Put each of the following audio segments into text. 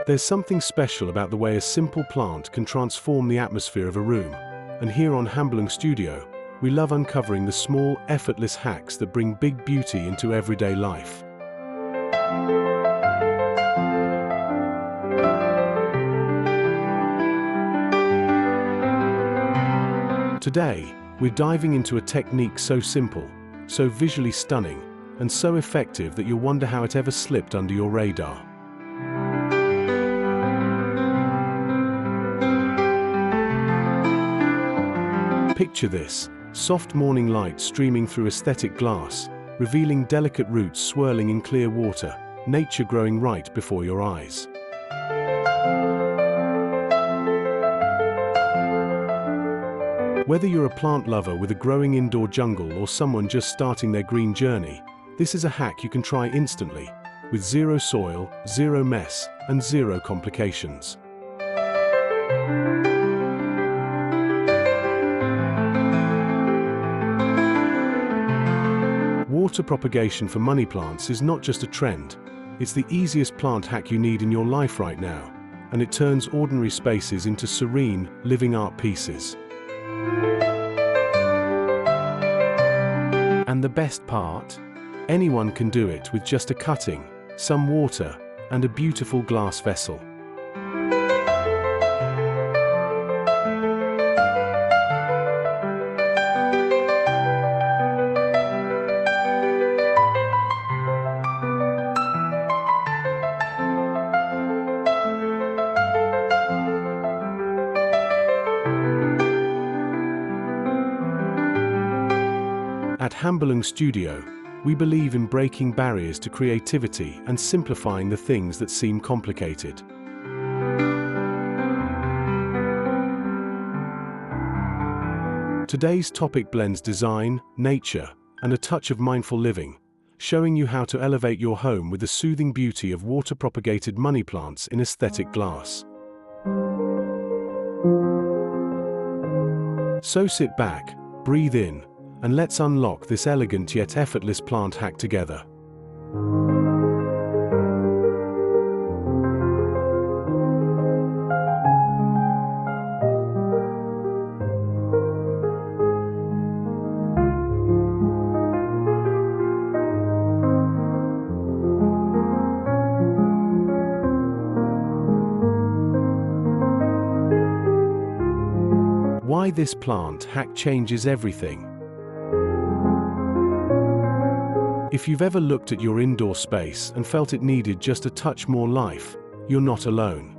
There's something special about the way a simple plant can transform the atmosphere of a room. And here on Hambling Studio, we love uncovering the small, effortless hacks that bring big beauty into everyday life. Today, we're diving into a technique so simple, so visually stunning, and so effective that you'll wonder how it ever slipped under your radar. Picture this: soft morning light streaming through aesthetic glass, revealing delicate roots swirling in clear water, nature growing right before your eyes. Whether you're a plant lover with a growing indoor jungle or someone just starting their green journey, this is a hack you can try instantly, with zero soil, zero mess, and zero complications. Water propagation for money plants is not just a trend, it's the easiest plant hack you need in your life right now, and it turns ordinary spaces into serene, living art pieces. And the best part? Anyone can do it with just a cutting, some water, and a beautiful glass vessel. At Hambling Studio, we believe in breaking barriers to creativity and simplifying the things that seem complicated. Today's topic blends design, nature, and a touch of mindful living, showing you how to elevate your home with the soothing beauty of water-propagated money plants in aesthetic glass. So sit back, breathe in, and let's unlock this elegant yet effortless plant hack together. Why this plant hack changes everything. If you've ever looked at your indoor space and felt it needed just a touch more life, you're not alone.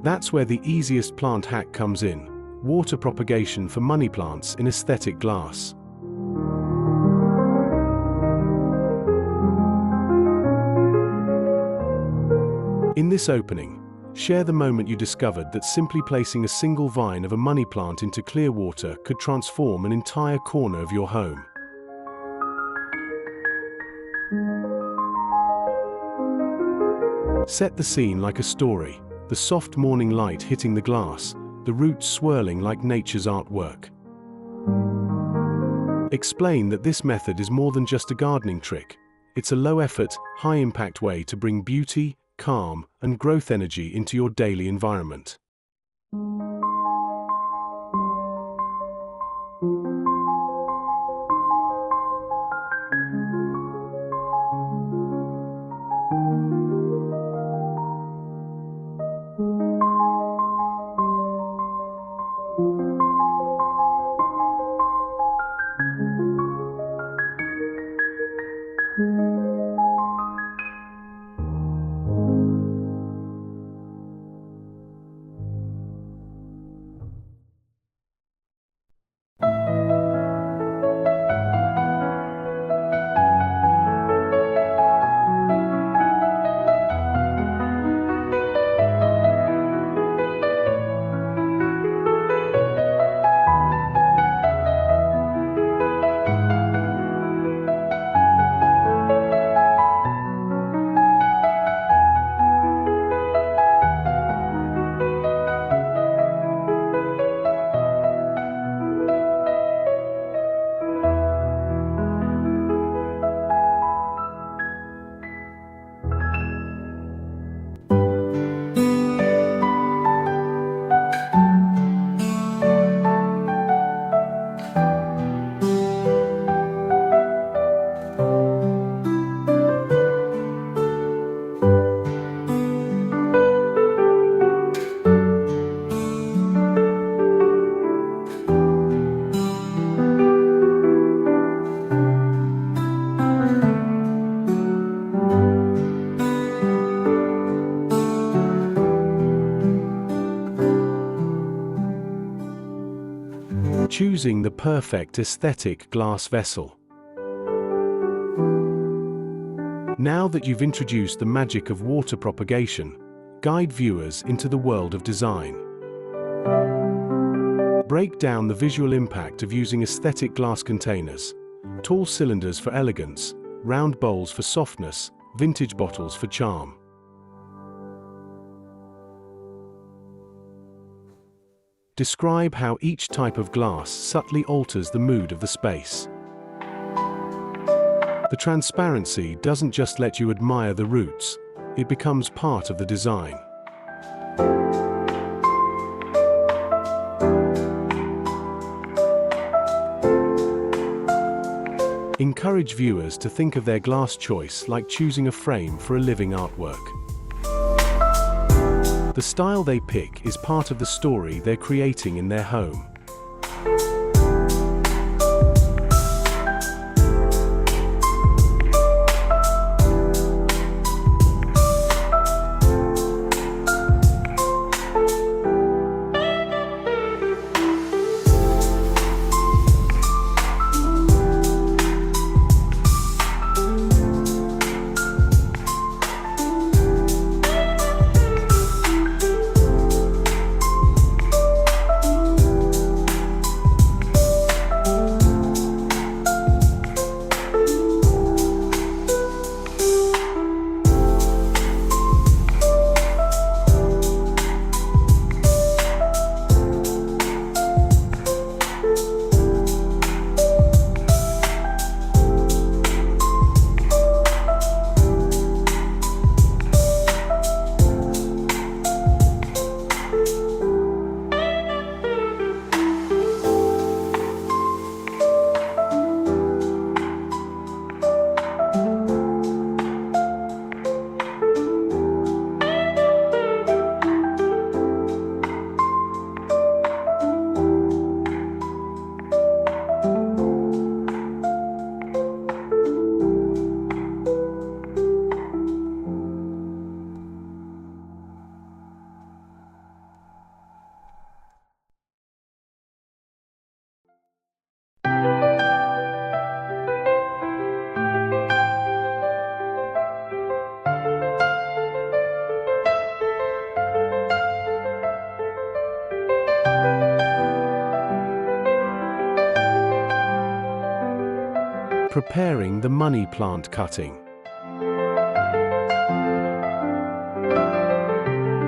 That's where the easiest plant hack comes in: water propagation for money plants in aesthetic glass. In this opening, share the moment you discovered that simply placing a single vine of a money plant into clear water could transform an entire corner of your home. Set the scene like a story, the soft morning light hitting the glass, the roots swirling like nature's artwork. Explain that this method is more than just a gardening trick. It's a low-effort, high-impact way to bring beauty, calm, and growth energy into your daily environment. Choosing the perfect aesthetic glass vessel. Now that you've introduced the magic of water propagation, guide viewers into the world of design. Break down the visual impact of using aesthetic glass containers, tall cylinders for elegance, round bowls for softness, vintage bottles for charm. Describe how each type of glass subtly alters the mood of the space. The transparency doesn't just let you admire the roots, it becomes part of the design. Encourage viewers to think of their glass choice like choosing a frame for a living artwork. The style they pick is part of the story they're creating in their home. Preparing the money plant cutting.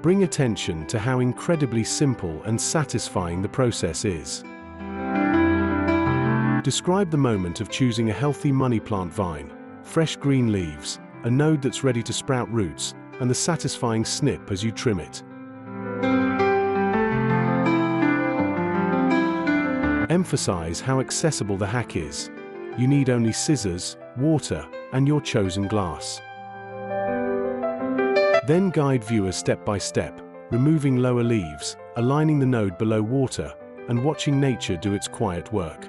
Bring attention to how incredibly simple and satisfying the process is. Describe the moment of choosing a healthy money plant vine, fresh green leaves, a node that's ready to sprout roots, and the satisfying snip as you trim it. Emphasize how accessible the hack is. You need only scissors, water, and your chosen glass. Then guide viewers step by step, removing lower leaves, aligning the node below water, and watching nature do its quiet work.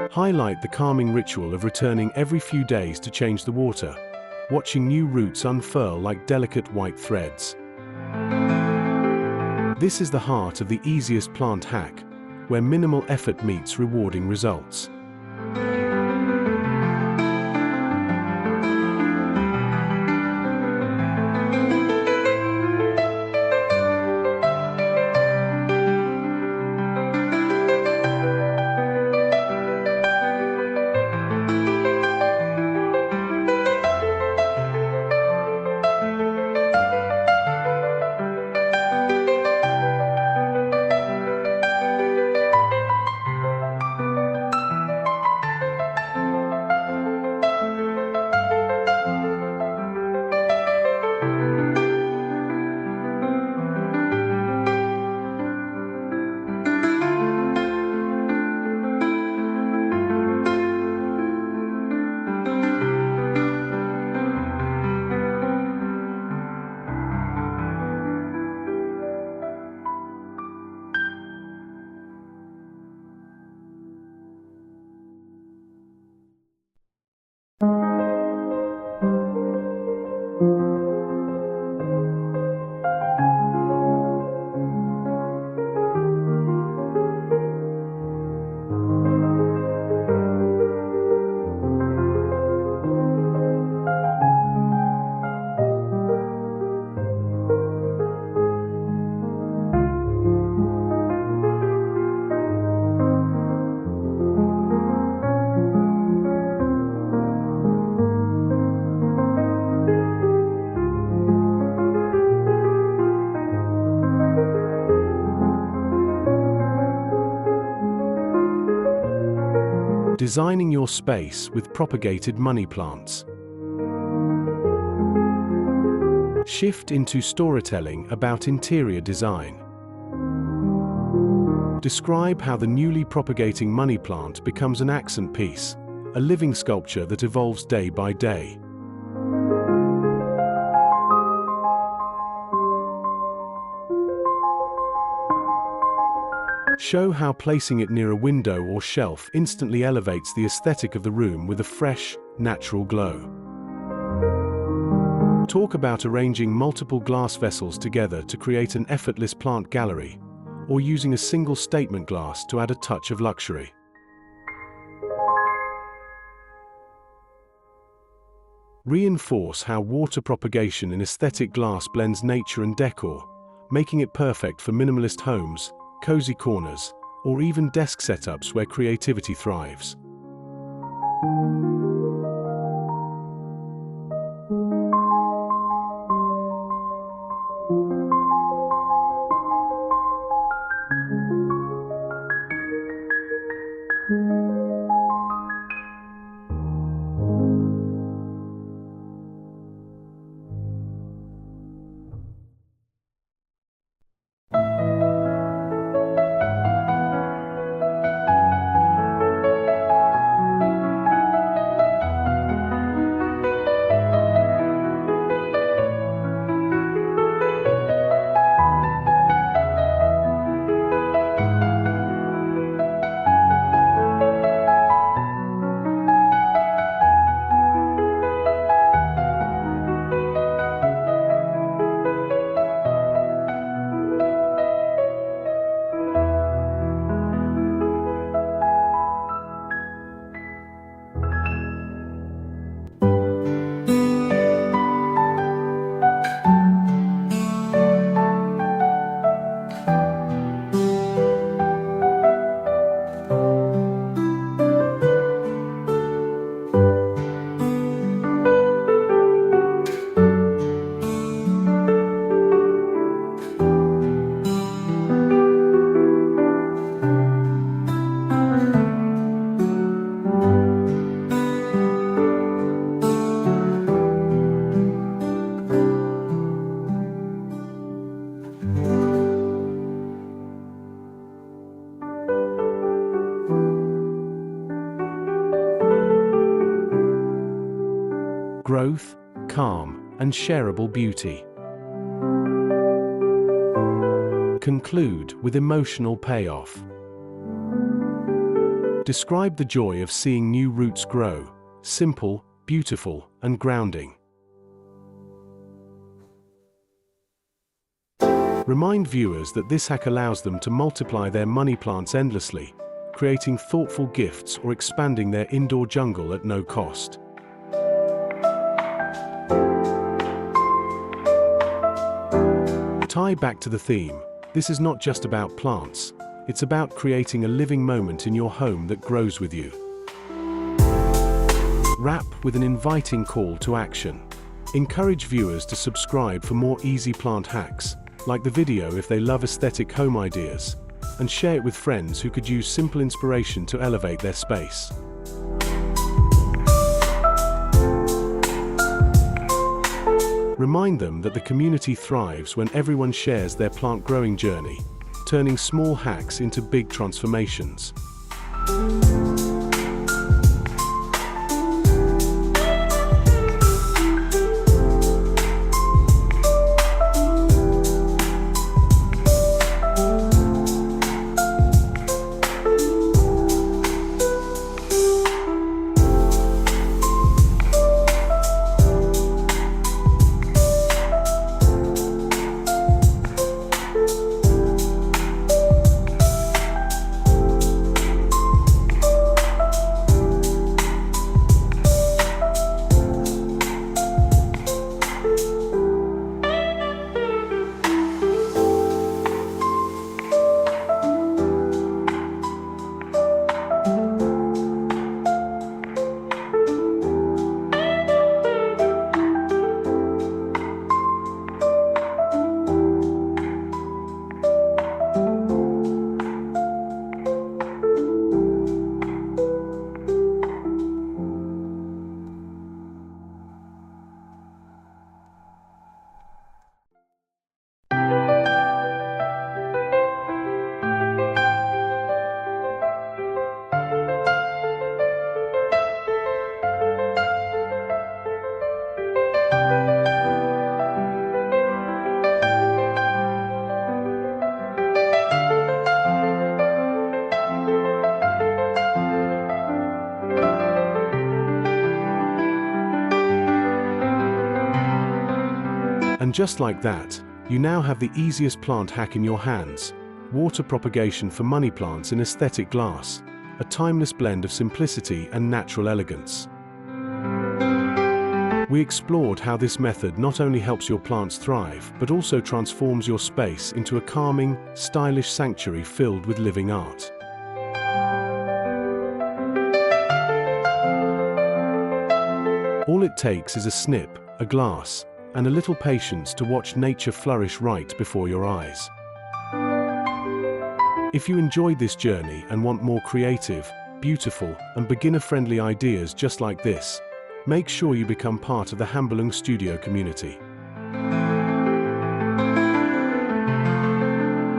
Highlight the calming ritual of returning every few days to change the water, watching new roots unfurl like delicate white threads. This is the heart of the easiest plant hack, where minimal effort meets rewarding results. Designing your space with propagated money plants. Shift into storytelling about interior design. Describe how the newly propagating money plant becomes an accent piece, a living sculpture that evolves day by day. Show how placing it near a window or shelf instantly elevates the aesthetic of the room with a fresh, natural glow. Talk about arranging multiple glass vessels together to create an effortless plant gallery, or using a single statement glass to add a touch of luxury. Reinforce how water propagation in aesthetic glass blends nature and decor, making it perfect for minimalist homes, cozy corners, or even desk setups where creativity thrives. Growth, calm, and shareable beauty. Conclude with emotional payoff. Describe the joy of seeing new roots grow, simple, beautiful, and grounding. Remind viewers that this hack allows them to multiply their money plants endlessly, creating thoughtful gifts or expanding their indoor jungle at no cost. Tie back to the theme. This is not just about plants, it's about creating a living moment in your home that grows with you. Wrap with an inviting call to action. Encourage viewers to subscribe for more easy plant hacks, like the video if they love aesthetic home ideas, and share it with friends who could use simple inspiration to elevate their space. Remind them that the community thrives when everyone shares their plant growing journey, turning small hacks into big transformations. just like that, you now have the easiest plant hack in your hands: water propagation for money plants in aesthetic glass, a timeless blend of simplicity and natural elegance. We explored how this method not only helps your plants thrive, but also transforms your space into a calming, stylish sanctuary filled with living art. All it takes is a snip, a glass, and a little patience to watch nature flourish right before your eyes. If you enjoyed this journey and want more creative, beautiful, and beginner-friendly ideas just like this, make sure you become part of the Hambalung Studio community.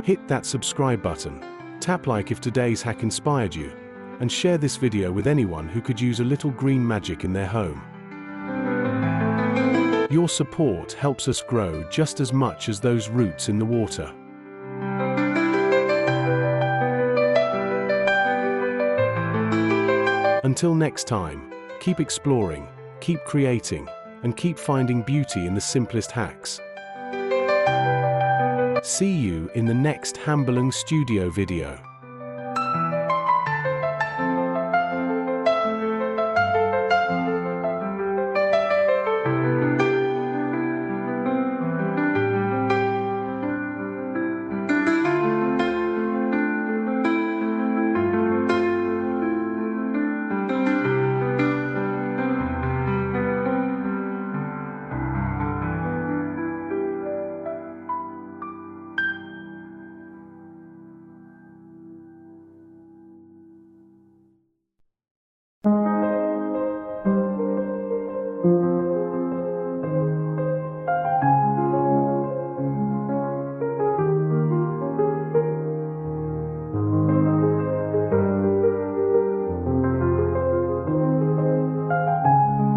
Hit that subscribe button, tap like if today's hack inspired you, and share this video with anyone who could use a little green magic in their home. Your support helps us grow just as much as those roots in the water. Until next time, keep exploring, keep creating, and keep finding beauty in the simplest hacks. See you in the next Hambalung Studio video.